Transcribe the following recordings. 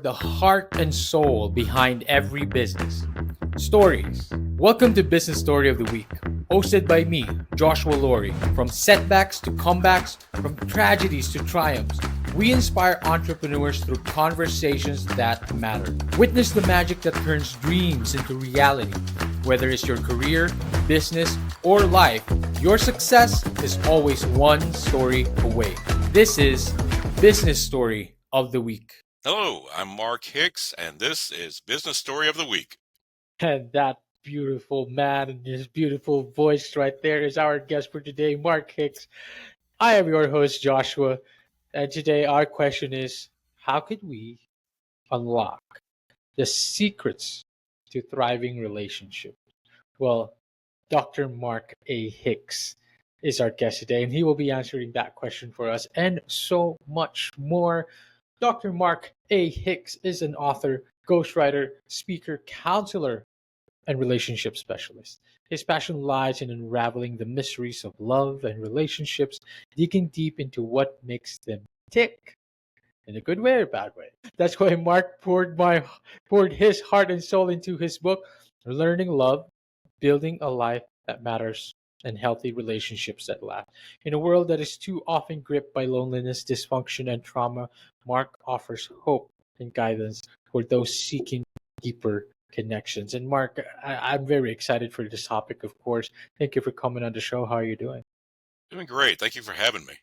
the heart and soul behind every business. Stories. Welcome to Business Story of the Week, hosted by me, Joshua Laurie. From setbacks to comebacks, from tragedies to triumphs, we inspire entrepreneurs through conversations that matter. Witness the magic that turns dreams into reality. Whether it's your career, business, or life, your success is always one story away. This is Business Story of the Week. Hello, I'm Mark Hicks, and this is Business Story of the Week. And that beautiful man and his beautiful voice right there is our guest for today, Mark Hicks. I am your host, Joshua. And today our question is, how could we unlock the secrets to thriving relationships? Well, Dr. Mark A. Hicks is our guest today, and he will be answering that question for us and so much more. Dr. Mark A. Hicks is an author, ghostwriter, speaker, counselor, and relationship specialist. His passion lies in unraveling the mysteries of love and relationships, digging deep into what makes them tick in a good way or a bad way. That's why Mark poured his heart and soul into his book, Learning Love, Building a Life That Matters, and Healthy Relationships That Last. In a world that is too often gripped by loneliness, dysfunction, and trauma, Mark offers hope and guidance for those seeking deeper connections. And Mark, I'm very excited for this topic, of course. Thank you for coming on the show. How are you doing? Doing great. Thank you for having me.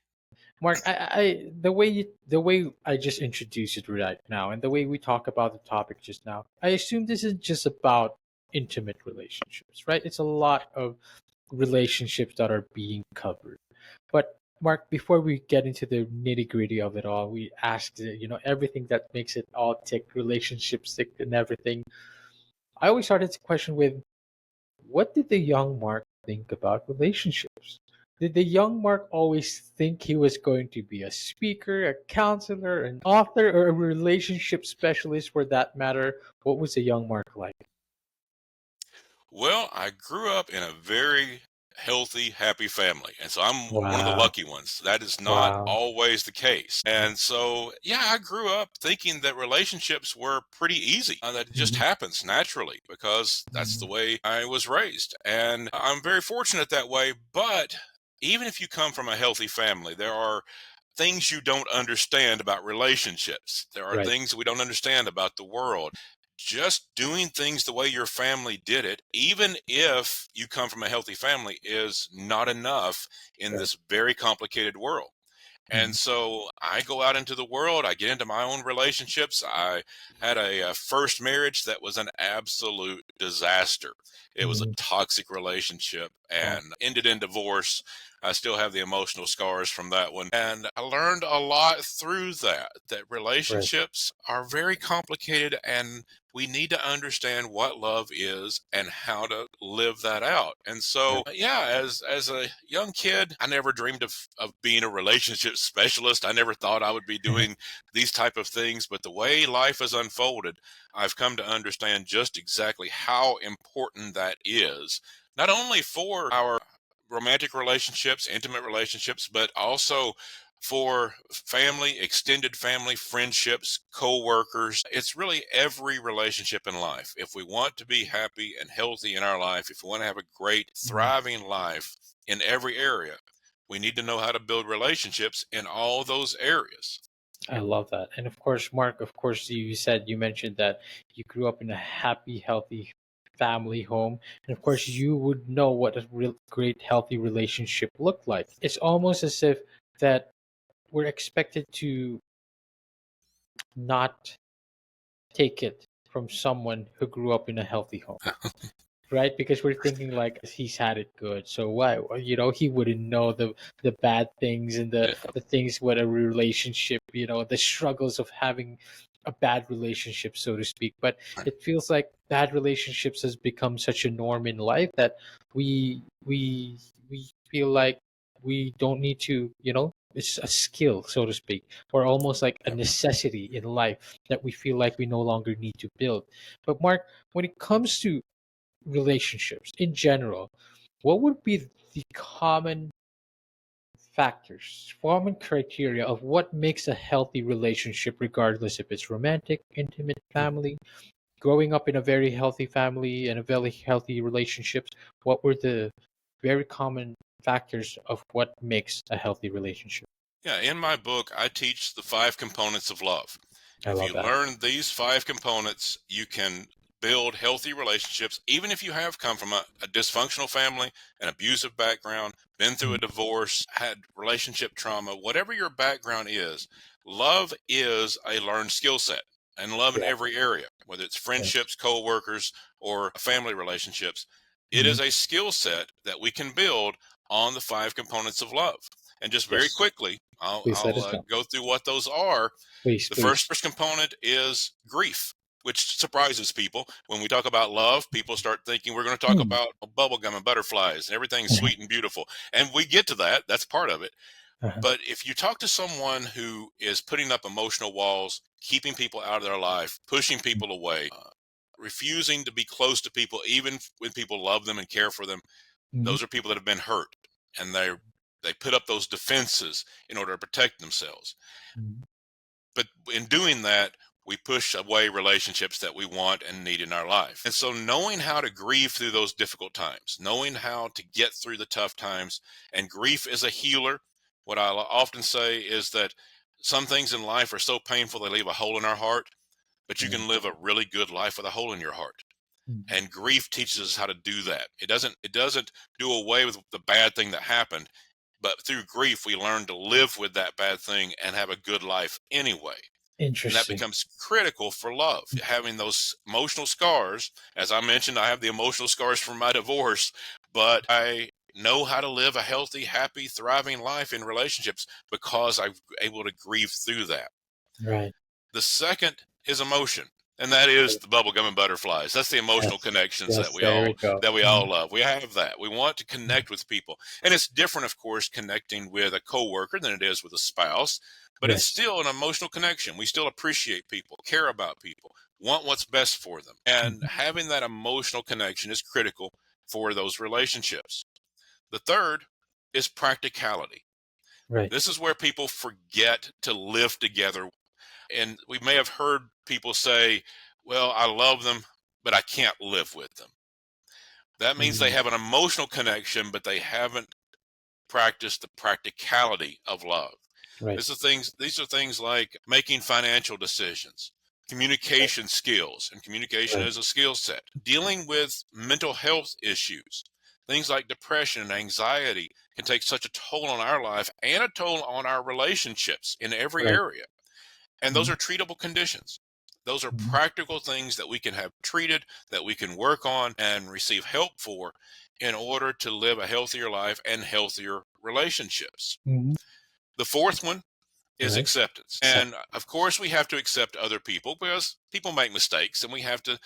Mark, the way I just introduced it right now, and the way we talk about the topic just now, I assume this is just about intimate relationships, right? It's a lot of relationships that are being covered. But Mark, before we get into the nitty gritty of it all, we ask, everything that makes it all tick, relationships tick, and everything. I always started the question with, what did the young Mark think about relationships? Did the young Mark always think he was going to be a speaker, a counselor, an author, or a relationship specialist for that matter? What was the young Mark like? Well, I grew up in a very healthy, happy family. And so I'm one of the Wow. lucky ones. That is not Wow. always the case. And so, yeah, I grew up thinking that relationships were pretty easy, that it just Mhm. happens naturally because that's the way I was raised. And I'm very fortunate that way. But even if you come from a healthy family, there are things you don't understand about relationships. There are Right. things we don't understand about the world. Just doing things the way your family did it, even if you come from a healthy family, is not enough in Right. this very complicated world. Mhm. And so I go out into the world, I get into my own relationships. I had a first marriage that was an absolute disaster. It was a Mhm. toxic relationship Wow. and ended in divorce. I still have the emotional scars from that one. And I learned a lot through that Right. relationships are very complicated and we need to understand what love is and how to live that out. And so, Right. yeah, as a young kid, I never dreamed of being a relationship specialist. I never thought I would be doing these type of things. But the way life has unfolded, I've come to understand just exactly how important that is, not only for our romantic relationships, intimate relationships, but also for family, extended family, friendships, co-workers. It's really every relationship in life. If we want to be happy and healthy in our life, if we want to have a great, Mhm. thriving life in every area, we need to know how to build relationships in all those areas. I love that. And of course, Mark, of course, you mentioned that you grew up in a happy, healthy family home. And of course, you would know what a real great, healthy relationship looked like. It's almost as if that we're expected to not take it from someone who grew up in a healthy home. Right, because we're thinking like he's had it good, so why, he wouldn't know the bad things and Yeah. the things with a relationship, the struggles of having a bad relationship, so to speak. But it feels like bad relationships has become such a norm in life that we feel like we don't need to, it's a skill, so to speak, or almost like a necessity in life that we feel like we no longer need to build. But Mark, when it comes to relationships in general, what would be the common factors, common criteria of what makes a healthy relationship, regardless if it's romantic, intimate, family, growing up in a very healthy family and a very healthy relationships, what were the very common factors of what makes a healthy relationship? Yeah, in my book, I teach the 5 components of love. I If love you that. learn these 5 components, you can build healthy relationships, even if you have come from a dysfunctional family, an abusive background, been through Mm, a divorce, had relationship trauma, whatever your background is. Love is a learned skill set, and love in yeah. every area, whether it's Yes. friendships, co-workers, or family relationships. It Mhm. is a skill set that we can build on the 5 components of love. And just very Yes. quickly, I'll, Please let I'll us uh, know. go through what those are. Please, The please. first component is grief, which surprises people. When we talk about love, people start thinking we're going to talk Hmm. about bubblegum and butterflies and everything's sweet and beautiful. And we get to that. That's part of it. Uh-huh. But if you talk to someone who is putting up emotional walls, keeping people out of their life, pushing people away, refusing to be close to people, even when people love them and care for them, Mhm. those are people that have been hurt, and they put up those defenses in order to protect themselves. Mhm. But in doing that, we push away relationships that we want and need in our life. And so, knowing how to grieve through those difficult times, knowing how to get through the tough times, and grief is a healer. What I often say is that some things in life are so painful they leave a hole in our heart, but you Mhm. can live a really good life with a hole in your heart. Mhm. And grief teaches us how to do that. It doesn't do away with the bad thing that happened, but through grief we learn to live with that bad thing and have a good life anyway. And that Interesting. becomes critical for love. Having those emotional scars, as I mentioned, I have the emotional scars from my divorce, but I know how to live a healthy, happy, thriving life in relationships because I'm able to grieve through that. Right. The second is emotion, and that is the bubblegum and butterflies. That's the emotional Yes. connections that Yes. we There all we go. that we all Mhm. love. We have that. We want to connect with people, and it's different, of course, connecting with a coworker than it is with a spouse. But it's Yes. still an emotional connection. We still appreciate people, care about people, want what's best for them, and Mhm. having that emotional connection is critical for those relationships. The third is practicality. Right. This is where people forget to live together, and we may have heard people say, well, I love them, but I can't live with them. That means they Mhm. have an emotional connection, but they haven't practiced the practicality of love. Right. These are things like making financial decisions, communication skills, and communication Right. is a skill set, dealing with mental health issues. Things like depression and anxiety can take such a toll on our life and a toll on our relationships in every Right. area. And those Mhm. are treatable conditions. Those are Mhm. practical things that we can have treated, that we can work on and receive help for in order to live a healthier life and healthier relationships. Mhm. The fourth one is Right. acceptance. Accept. And of course we have to accept other people because people make mistakes, and we have to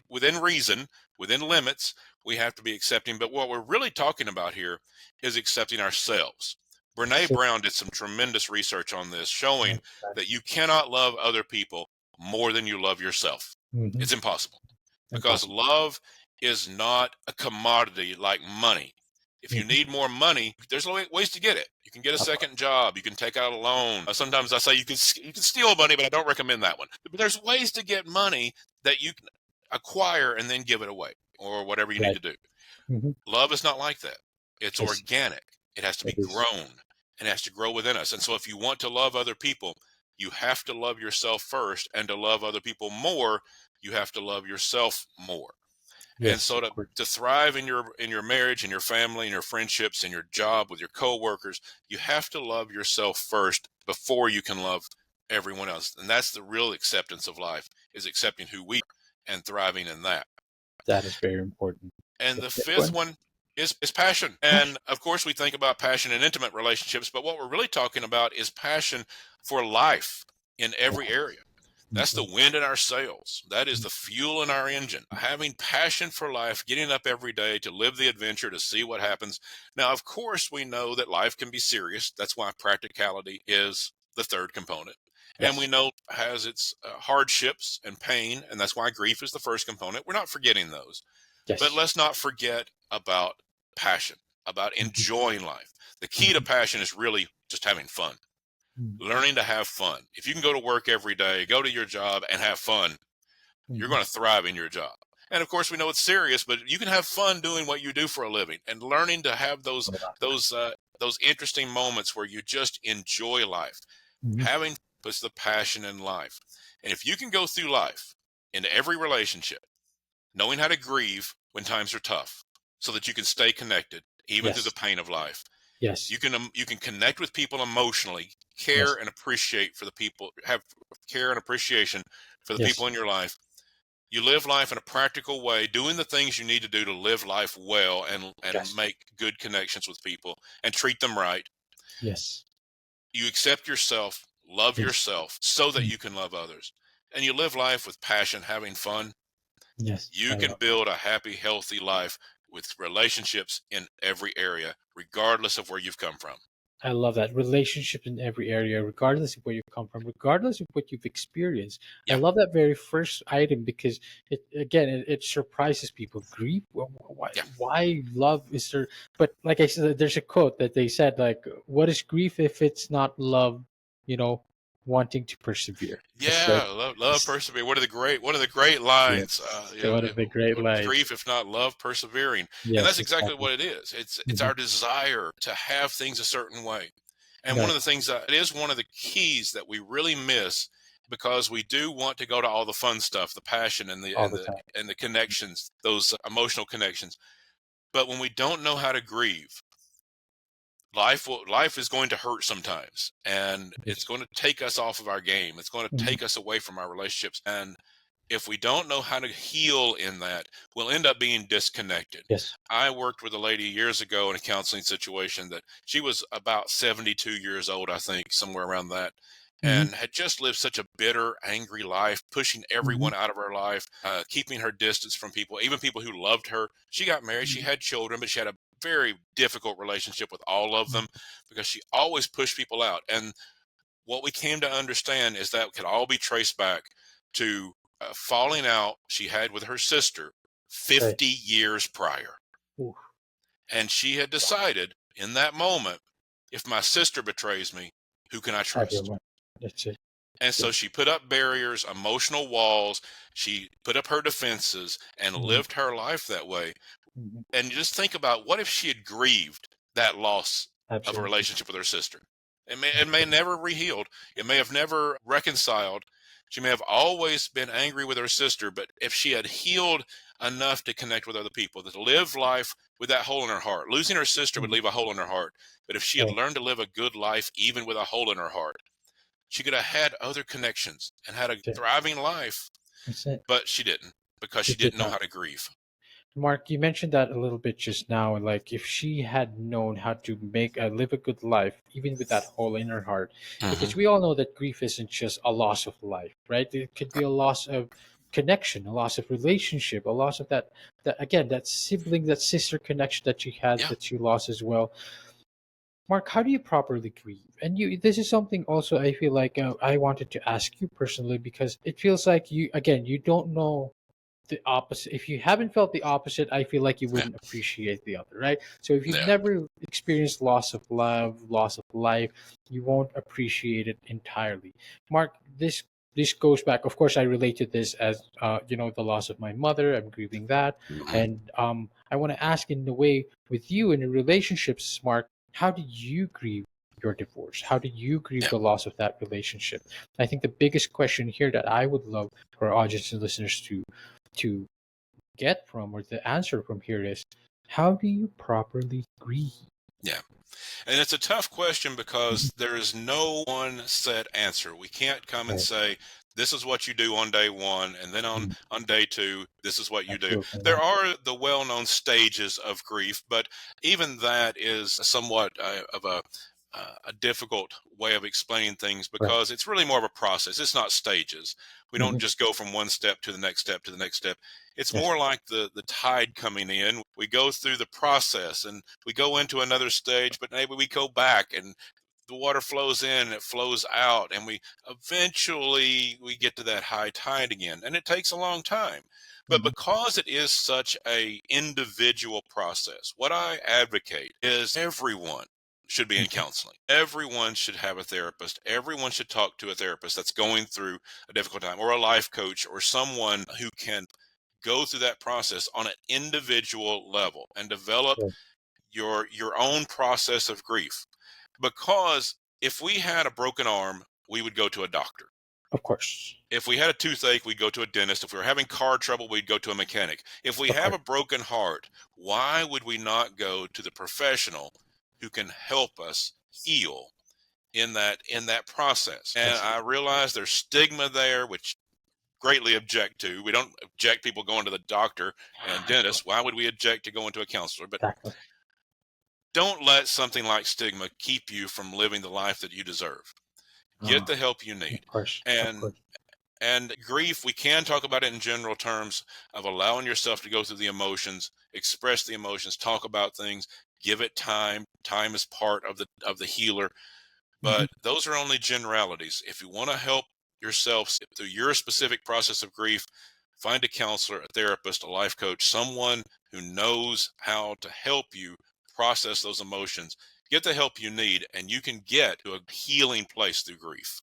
within reason, within limits, we have to be accepting. But what we're really talking about here is accepting ourselves. Brene Accept. Brown did some tremendous research on this, showing Right. that you cannot love other people more than you love yourself. Mhm. It's impossible, because Impossible. love is not a commodity like money. If you Mhm. need more money, there's ways to get it. You can get a Of course. second job. You can take out a loan. Sometimes I say you can steal money, but I don't recommend that one. But there's ways to get money that you can acquire and then give it away, or whatever you need Right. to do. Mhm. Love is not like that. It's I see. organic. It has to be It is. grown. It has to grow within us. And so if you want to love other people, you have to love yourself first. And to love other people more, you have to love yourself more. And Yes, so of to course. thrive in your marriage, in your family, in your friendships, in your job, with your coworkers, you have to love yourself first before you can love everyone else. And that's the real acceptance of life, is accepting who we are and thriving in that. That is very important. And The the fifth fifth one, one is passion. passion. And of course, we think about passion in intimate relationships, but what we're really talking about is passion for life in every Yes. area. That's the Mhm. wind in our sails. That is the fuel in our engine. Having passion for life, getting up every day to live the adventure, to see what happens. Now, of course, we know that life can be serious. That's why practicality is the third component. And we Yes. know it has its hardships and pain, and that's why grief is the first component. We're not forgetting those. But Yes. let's not forget about passion. about Mhm. enjoying life. The key to Mhm. passion is really just having fun, learning to have fun. If you can go to work every day, go to your job and have fun, you're Mhm. going to thrive in your job. And of course, we know it's serious, but you can have fun doing what you do for a living, and learning to have those those interesting moments where you just enjoy life. Mhm. Having puts the passion in life, and if you can go through life in every relationship, knowing how to grieve when times are tough, so that you can stay connected even through the Yes. pain of life. Yes. You can connect with people emotionally, care Yes. and appreciate for the people, have care and appreciation for the people Yes. in your life. You live life in a practical way, doing the things you need to do to live life well and Yes. make good connections with people and treat them right. Yes. You accept yourself, love Yes. yourself so that Mm. you can love others. And you live life with passion, having fun. Yes. You I can love that. build a happy, healthy life with relationships in every area, regardless of where you've come from. I love that. Relationship in every area, regardless of where you come from, regardless of what you've experienced. I Yeah, love that very first item because it surprises people. Grief, why, yeah. why love is there? But like I said, there's a quote that they said, like, "What is grief if it's not love?" You know, wanting to persevere. It's like, Yeah, love, it's, persevere. One of the great lines. yes, one of the great What is lines. grief if not love, persevering? And that's Yes, exactly exactly. what it is. It's Hmm. our desire to have things a certain way. And one Right, of the things that it is one of the keys that we really miss, because we do want to go to all the fun stuff, the passion all the time. and the connections, those emotional connections. But when we don't know how to grieve, life is going to hurt sometimes, and it's Yes. going to take us off of our game. It's going to Hmm. take us away from our relationships, and if we don't know how to heal in that, we'll end up being disconnected. Yes. I worked with a lady years ago in a counseling situation that she was about 72 years old, I think, somewhere around that, Hmm. and had just lived such a bitter, angry life, pushing Hmm. everyone out of her life, keeping her distance from people, even people who loved her. She got married, she had children, but she had a very difficult relationship with all of them because she always pushed people out. And what we came to understand is that could all be traced back to a falling out she had with her sister Right. 50 years prior. Ooh, And she had decided in that moment, if my sister betrays me, who can I trust? everyone. That's it. And so Yes. she put up barriers, emotional walls. She put up her defenses and Mhm, lived her life that way. mhm. And you just think about, what if she had grieved that loss of a Absolutely. relationship with her sister? It may Absolutely. never rehealed. It may have never reconciled. She may have always been angry with her sister, but if she had healed enough to connect with other people, to live life with that hole in her heart, losing her sister would Mhm. leave a hole in her heart. But if she had Right. learned to live a good life, even with a hole in her heart, she could have had other connections and had a That's it. thriving life, That's it. but she didn't, because She she did didn't know not. how to grieve. Mark, you mentioned that a little bit just now. Like, if she had known how to live a good life, even with that hole in her heart, because Hmm. we all know that grief isn't just a loss of life, right? It could be a loss of connection, a loss of relationship, a loss of that again, that sibling, that sister connection that she had Yeah, that she lost as well. Mark, how do you properly grieve? And this is something also I feel like I wanted to ask you personally because it feels like you don't know the opposite. If you haven't felt the opposite, I feel like you yeah, wouldn't appreciate the other, right? So if you've yeah, never experienced loss of love, loss of life, you won't appreciate it entirely. Mark, this goes back. Of course, I relate to this as the loss of my mother. I'm grieving that, hmm, and I want to ask in a way with you in a relationship, Mark. How did you grieve your divorce? How did you grieve yeah. the loss of that relationship? I think the biggest question here that I would love for our audience and listeners to get from or the answer from here is, how do you properly grieve? Yeah. And it's a tough question because there is no one set answer. We can't come and Right. say, this is what you do on day one, and then Mm, on day two, this is what you do. absolutely There not. are the well known stages of grief, but even that is somewhat of a difficult way of explaining things, Right. because it's really more of a process. It's not stages. We don't Hmm. just go from one step to the next step to the next step. It's Yes. more like the tide coming in. We go through the process and we go into another stage, but maybe we go back and the water flows in and it flows out, and we eventually we get to that high tide again, and it takes a long time. But Mhm. because it is such a individual process, what I advocate is everyone should be in Mhm. counseling. Everyone should have a therapist. Everyone should talk to a therapist that's going through a difficult time, or a life coach, or someone who can go through that process on an individual level and develop Sure. your own process of grief. Because if we had a broken arm, we would go to a doctor. Of course. If we had a toothache, we'd go to a dentist. If we were having car trouble, we'd go to a mechanic. If we Of have course. a broken heart, why would we not go to the professional who can help us heal in that process? And Yes. I realize there's stigma there, which greatly object to. We don't object people going to the doctor and dentist. Why would we object to going to a counselor? But Exactly. don't let something like stigma keep you from living the life that you deserve. Get the help you need. Of course. Of And course. and grief, we can talk about it in general terms of allowing yourself to go through the emotions, express the emotions, talk about things, give it time. Time is part of the healer, Mhm. but those are only generalities. If you want to help yourself through your specific process of grief, find a counselor, a therapist, a life coach, someone who knows how to help you process those emotions. Get the help you need, and you can get to a healing place through grief.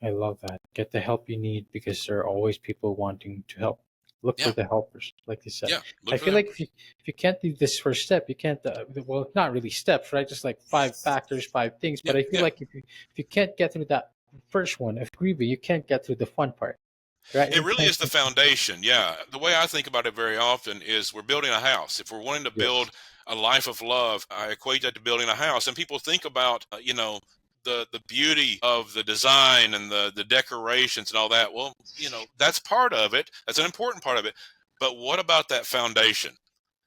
I love that. Get the help you need because there are always people wanting to help. Look for Yeah, the helpers, like you said. yeah. I Look for feel the like helpers. if you can't do this first step, you can't. Well, not really steps, right? Just like five factors, five things. Yeah, But I feel yeah. like if you can't get through that first one of grieving, you can't get through the fun part, right? It You really can't. is the foundation. Yeah. The way I think about it very often is we're building a house. If we're wanting to Yes. build a life of love, I equate that to building a house. And people think about, the beauty of the design and the decorations and all that. Well, that's part of it. That's an important part of it. But what about that foundation?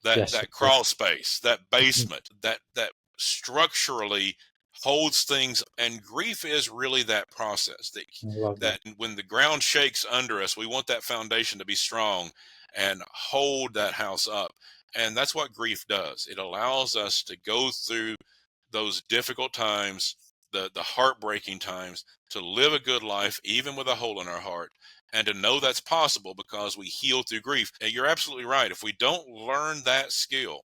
That Yes, that of course. crawl space, that Mhm. basement, that structurally holds things. And grief is really that process I love that. that when the ground shakes under us, we want that foundation to be strong and hold that house up. And that's what grief does. It allows us to go through those difficult times, the heartbreaking times, to live a good life, even with a hole in our heart, and to know that's possible because we heal through grief. And you're absolutely right. If we don't learn that skill,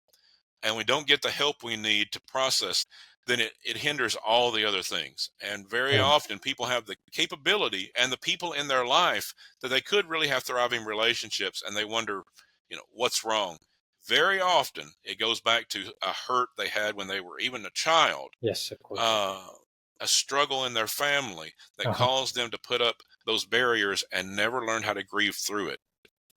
and we don't get the help we need to process, then it hinders all the other things. And very Yeah. often people have the capability and the people in their life that they could really have thriving relationships, and they wonder, what's wrong. Very often it goes back to a hurt they had when they were even a child, Yes, of course. uh, a struggle in their family that Uh-huh. caused them to put up those barriers and never learn how to grieve through it.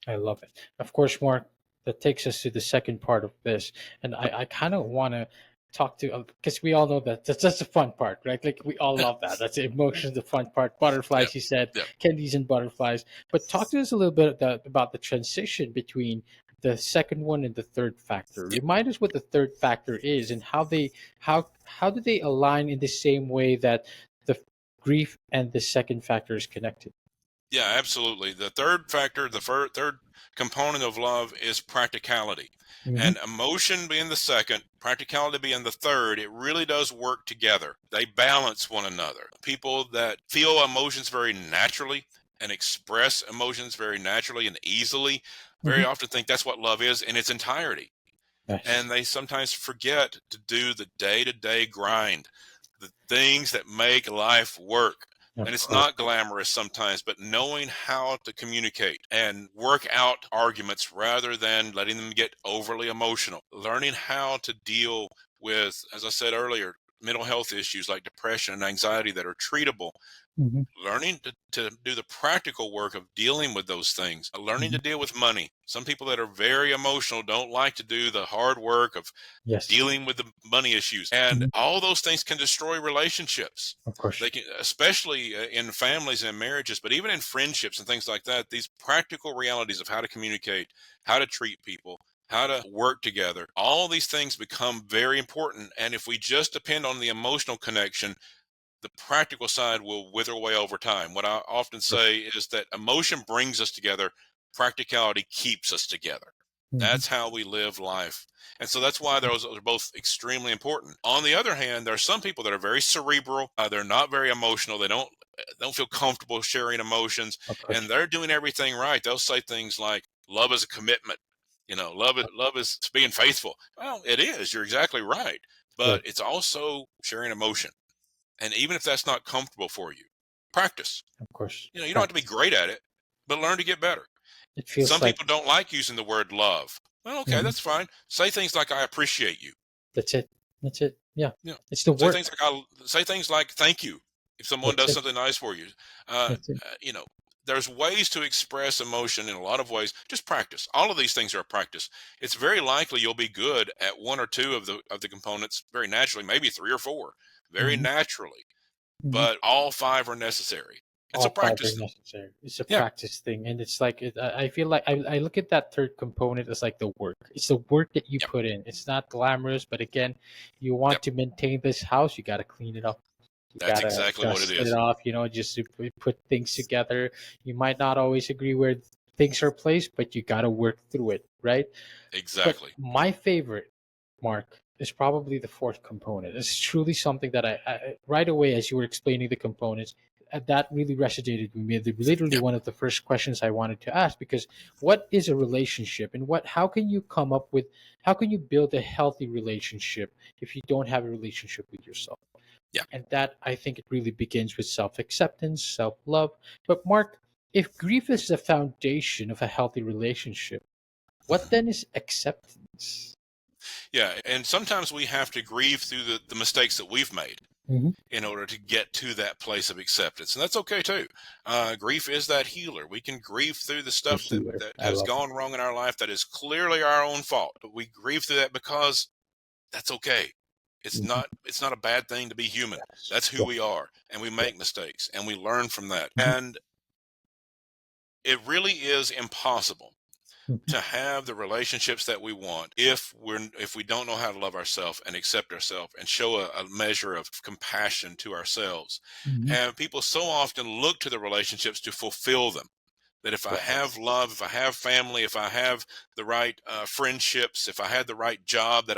I love it. Of course, Mark, that takes us to the second part of this. And I kind of want to talk to, because we all know that that's the fun part, right? Like we all love that. That's the emotions, the fun part. Yeah, Butterflies, you said, yeah. candies and butterflies. But talk to us a little bit about the transition between the second one and the third factor. Remind us what the third factor is and how do they align in the same way that the grief and the second factor is connected. Yeah, absolutely. The third factor, the third component of love is practicality. Hmm. And emotion being the second, practicality being the third, it really does work together. They balance one another. People that feel emotions very naturally and express emotions very naturally and easily Hmm. very often think that's what love is in its entirety. Nice. And they sometimes forget to do the day-to-day grind, the things that make life work. And Of it's course. not glamorous sometimes, but knowing how to communicate and work out arguments rather than letting them get overly emotional, learning how to deal with, as I said earlier, mental health issues like depression and anxiety that are treatable, Hmm. learning to do the practical work of dealing with those things, learning to Hmm. deal with money. Some people that are very emotional don't like to do the hard work of Yes. dealing with the money issues, and Hmm. all those things can destroy relationships. Of course. They can, especially in families and marriages, but even in friendships and things like that. These practical realities of how to communicate, how to treat people, how to work together, all these things become very important. And if we just depend on the emotional connection, the practical side will wither away over time. What I often Of course. say is that emotion brings us together, practicality keeps us together. Mm-hmm. That's how we live life. And so that's why those are both extremely important. On the other hand, there are some people that are very cerebral. They're not very emotional. They don't feel comfortable sharing emotions, Of course. and they're doing everything right. They'll say things like, "Love is a commitment." Love is being faithful. Well, it is. You're exactly right. But Right. it's also sharing emotion. And even if that's not comfortable for you, practice. Of course. You don't have to be Practice. great at it, but learn to get better. It feels Some like people don't like using the word love. Well, okay, mhm, that's fine. Say things like "I appreciate you." that's it. That's it. Yeah. You know, It's the say things work. like say things like "thank you" if someone That's does it. something nice for you. Uh, That's it. uh, you know, there's ways to express emotion in a lot of ways. Just practice. All of these things are a practice. It's very likely you'll be good at one or two of the components very naturally, maybe three or four, very Hmm. naturally. Hmm. But all five are necessary. It's a All five are practice, though. necessary. It's a Yeah. practice thing, and it's like I feel like I look at that third component as like the work. It's the work that you Yep. put in. It's not glamorous, but again, you Yep. want to maintain this house, you got to clean it up. You That's gotta exactly what it dust it is. off, just to put things together. You might not always agree where things are placed, but you gotta work through it, right? But Exactly. my favorite, Mark, is probably the fourth component. It's truly something that I right away as you were explaining the components, that really resonated with me. Literally Yeah. one of the first questions I wanted to ask, because what is a relationship, and how can you come up with, how can you build a healthy relationship if you don't have a relationship with yourself? Yeah. And that, I think, it really begins with self acceptance, self love. But Mark, if grief is the foundation of a healthy relationship, what Mhm. then is acceptance? Yeah. And sometimes we have to grieve through the mistakes that we've made Hmm. in order to get to that place of acceptance. And that's okay too. Grief is that healer. We can grieve through the The stuff that, healer. that I has love it. gone wrong in our life that is clearly our own fault. But we grieve through that because that's okay. It's Hmm. not it's not a bad thing to be human. Yes. That's who Yes. we are. And we Yes. make mistakes and we learn from that. Hmm. And it really is impossible Hmm. to have the relationships that we want if we don't know how to love ourselves and accept ourselves and show a measure of compassion to ourselves. Hmm. And people so often look to the relationships to fulfill them. That if I have Yes. love, if I have family, if I have the right friendships, if I had the right job that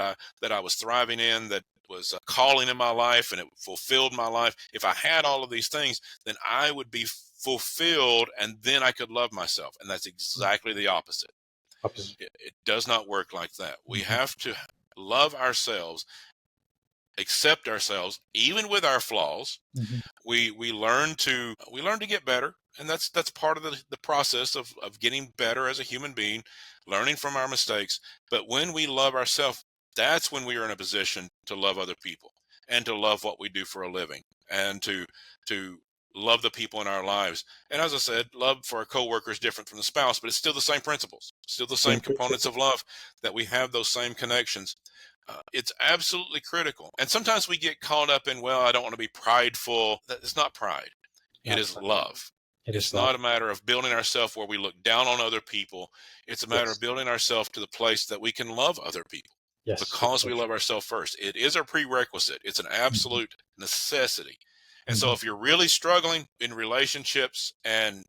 I was thriving in, that was calling in my life and it fulfilled my life, if I had all of these things, then I would be fulfilled and then I could love myself. And that's exactly the opposite. Opposite. It does not work like that. We Hmm. have to love ourselves, accept ourselves, even with our flaws. Hmm. We learn to get better, and that's part of the process of getting better as a human being, learning from our mistakes. But when we love ourselves, that's when we are in a position to love other people and to love what we do for a living and to love the people in our lives. And as I said, love for a coworker is different from the spouse, but it's still the same principles, still the same Same components principle. of love, that we have those same connections. It's absolutely critical. And sometimes we get caught up in, well, I don't want to be prideful. It's not pride, it Not is fun. love. It It's is love. not a matter of building ourselves where we look down on other people. It's a matter of Yes. building ourselves to the place that we can love other people Yes. Of because we course. love ourselves first. It is a prerequisite, it's an Hmm. absolute necessity. And so Hmm. if you're really struggling in relationships and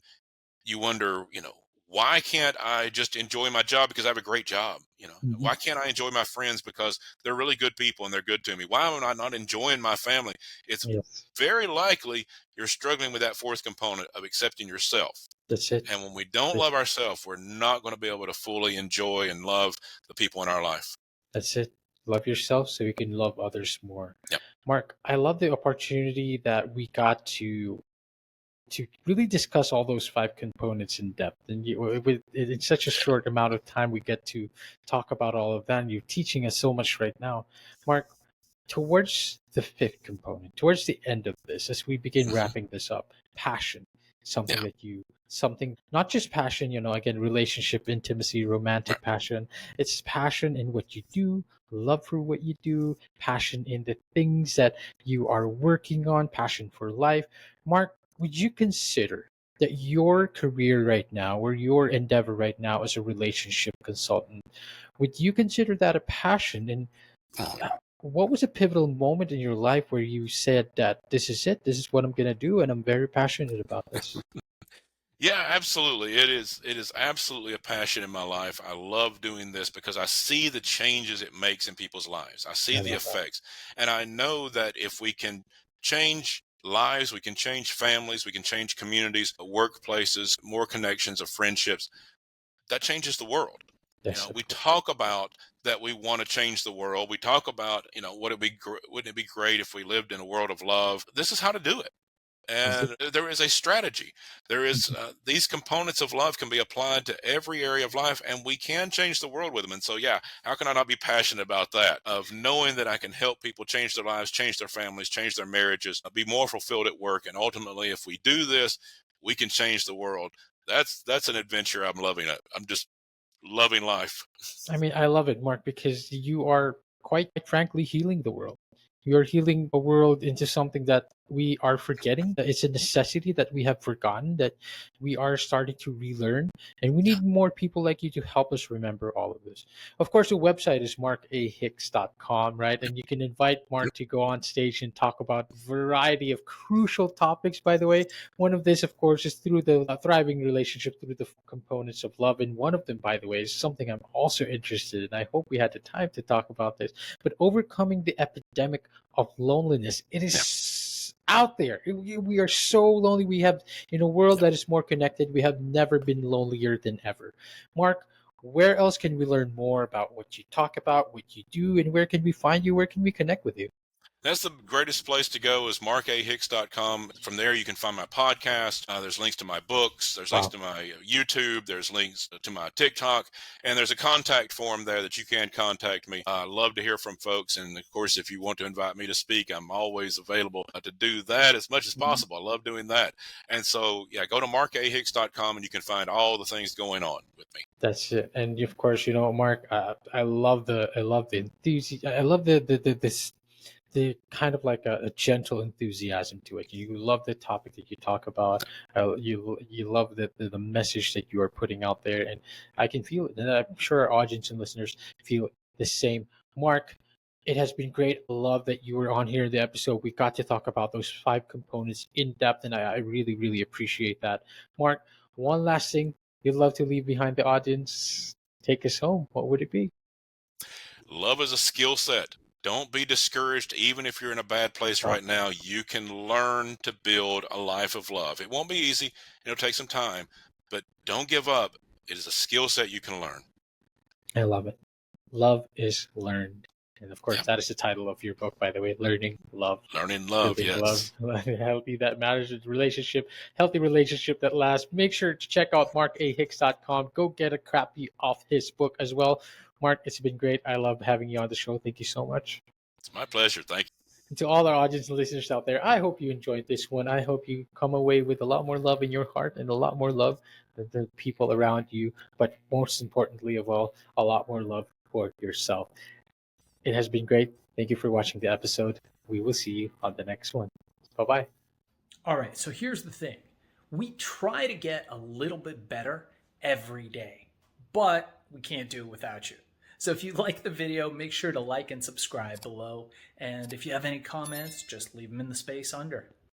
you wonder, why can't I just enjoy my job because I have a great job? Hmm. Why can't I enjoy my friends because they're really good people and they're good to me? Why am I not enjoying my family? It's Yes. very likely you're struggling with that fourth component of accepting yourself. That's it. And when we don't That's love ourselves, we're not going to be able to fully enjoy and love the people in our life. That's it. Love yourself so you can love others more. Yep. Mark, I love the opportunity that we got to really discuss all those five components in depth. And in such a short amount of time, we get to talk about all of that. And you're teaching us so much right now. Mark, towards the fifth component, towards the end of this, as we begin Hmm. wrapping this up, passion, something Yeah. that something, not just passion, again, relationship, intimacy, Right. romantic passion. It's passion in what you do, love for what you do, passion in the things that you are working on, passion for life. Mark, would you consider that your career right now, or your endeavor right now as a relationship consultant, would you consider that a passion? And what was a pivotal moment in your life where you said that this is it, this is what I'm going to do, and I'm very passionate about this? Yeah, absolutely. It is absolutely a passion in my life. I love doing this because I see the changes it makes in people's lives. I see I the love that. effects. And I know that if we can change lives, we can change families, we can change communities, workplaces, more connections of friendships, that changes the world. Yes, of We course. talk about that we want to change the world. We talk about, wouldn't it be great if we lived in a world of love? This is how to do it. Is it? And there is a strategy. There is these components of love can be applied to every area of life, and we can change the world with them. And so, yeah, how can I not be passionate about that? Of knowing that I can help people change their lives, change their families, change their marriages, be more fulfilled at work, and ultimately, if we do this, we can change the world. That's an adventure I'm loving. I'm just loving life. I mean, I love it, Mark, because you are quite frankly healing the world. You're healing a world into something that we are forgetting. That it's a necessity that we have forgotten, that we are starting to relearn. And we Yeah. need more people like you to help us remember all of this. Of course, the website is markahicks.com, right? And you can invite Mark to go on stage and talk about a variety of crucial topics, by the way. One of this, of course, is through the thriving relationship, through the components of love. And one of them, by the way, is something I'm also interested in. I hope we had the time to talk about this. But overcoming the epidemic of loneliness, it Yeah. is out there. We are so lonely. We have, in a world that is more connected, we have never been lonelier than ever. Mark, where else can we learn more about what you talk about, what you do, and where can we find you? Where can we connect with you? That's the greatest place to go is markahicks.com. From there, you can find my podcast. There's links to my books. There's links Wow, to my YouTube. There's links to my TikTok. And there's a contact form there that you can contact me. I love to hear from folks. And of course, if you want to invite me to speak, I'm always available to do that as much as possible. I love doing that. And so, yeah, go to markahicks.com and you can find all the things going on with me. that's it. And of course, Mark, I love the enthusiasm. I love the kind of like a gentle enthusiasm to it. You love the topic that you talk about. You love the message that you are putting out there, and I can feel it. And I'm sure our audience and listeners feel the same. Mark, it has been great. I love that you were on here in the episode. We got to talk about those five components in depth, and I really, really appreciate that. Mark, one last thing you'd love to leave behind the audience. Take us home. What would it be? Love is a skill set. Don't be discouraged, even if you're in a bad place Wow, right now. You can learn to build a life of love. It won't be easy, it'll take some time, but don't give up. It is a skill set you can learn. I love it. Love is learned. And of course, Yeah. that is the title of your book, by the way, Learning Love, Learning love, Building Love, yes. Healthy That Matters, Relationship, Healthy Relationship That Lasts. Make sure to check out markahicks.com. Go get a copy of his book as well. Mark, it's been great. I love having you on the show. Thank you so much. It's my pleasure. Thank And to all our audience and listeners out there, I hope you enjoyed this one. I hope you come away with a lot more love in your heart and a lot more love for the people around you. But most importantly of all, a lot more love for yourself. It has been great. Thank you for watching the episode. We will see you on the next one. Bye bye. All right, so here's the thing. We try to get a little bit better every day, but we can't do it without you. So if you like the video, make sure to like and subscribe below. And if you have any comments, just leave them in the space under.